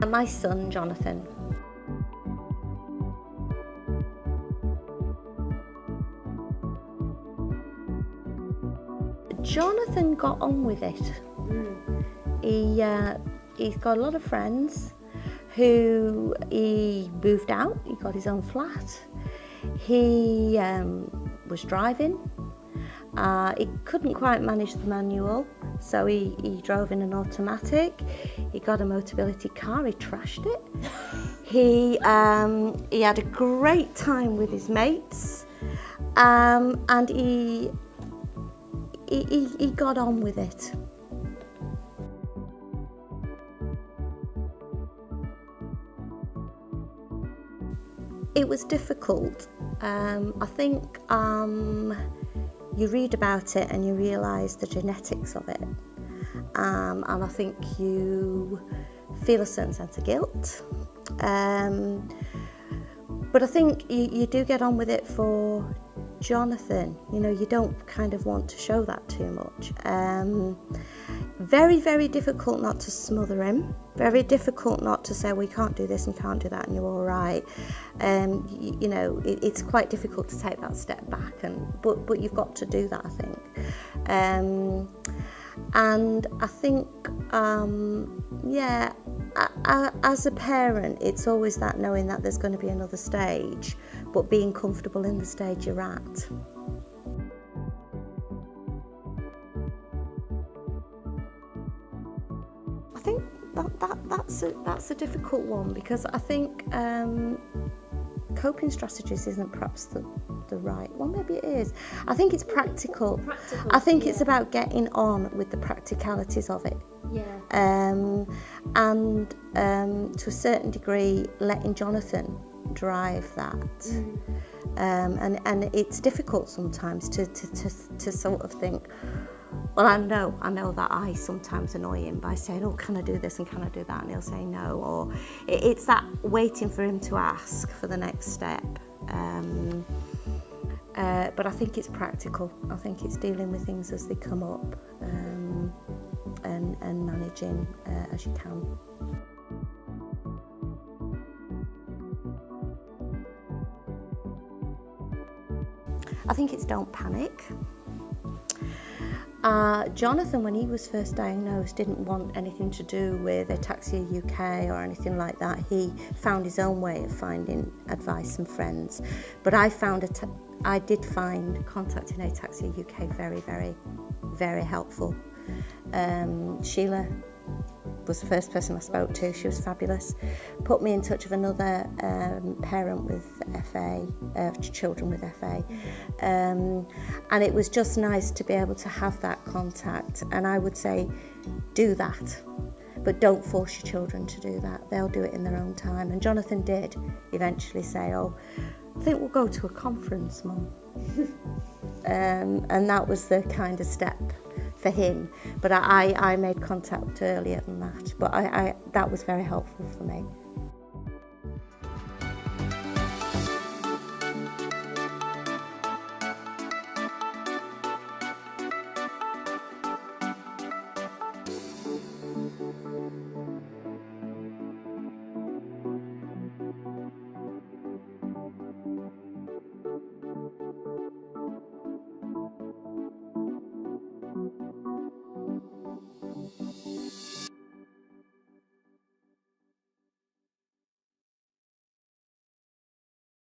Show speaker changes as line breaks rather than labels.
And my son, Jonathan. Jonathan got on with it. He's got a lot of friends who he moved out, he got his own flat. He was driving. He couldn't quite manage the manual, so he drove in an automatic. He got a Motability car, he trashed it. He had a great time with his mates, and he got on with it. It was difficult. I think you read about it and you realise the genetics of it, and I think you feel a certain sense of guilt. But I think you do get on with it for Jonathan. You know, you don't kind of want to show that too much. Very, very difficult not to smother him. Very difficult not to say, well, you can't do this and you can't do that and you're all right. You know, it's quite difficult to take that step back, but you've got to do that, I think. And I think, as a parent, it's always that knowing that there's going to be another stage, but being comfortable in the stage you're at. I think that's a difficult one, because I think coping strategies isn't perhaps the right one. Maybe it is. I think it's practical. I think it's about getting on with the practicalities of it. And to a certain degree, letting Jonathan drive that. And it's difficult sometimes to sort of think, well, I know that I sometimes annoy him by saying, oh, can I do this and can I do that? And he'll say no. Or it's that waiting for him to ask for the next step. But I think it's practical. I think it's dealing with things as they come up, and managing as you can. I think it's don't panic. Jonathan, when he was first diagnosed, didn't want anything to do with Ataxia UK or anything like that. He found his own way of finding advice and friends. But I did find contacting Ataxia UK very, very, very helpful. Sheila was the first person I spoke to. She was fabulous. Put me in touch with another parent with FA, children with FA. And it was just nice to be able to have that contact. And I would say, do that. But don't force your children to do that. They'll do it in their own time. And Jonathan did eventually say, oh, I think we'll go to a conference, Mum. And that was the kind of step for him. But I made contact earlier than that. But that was very helpful for me.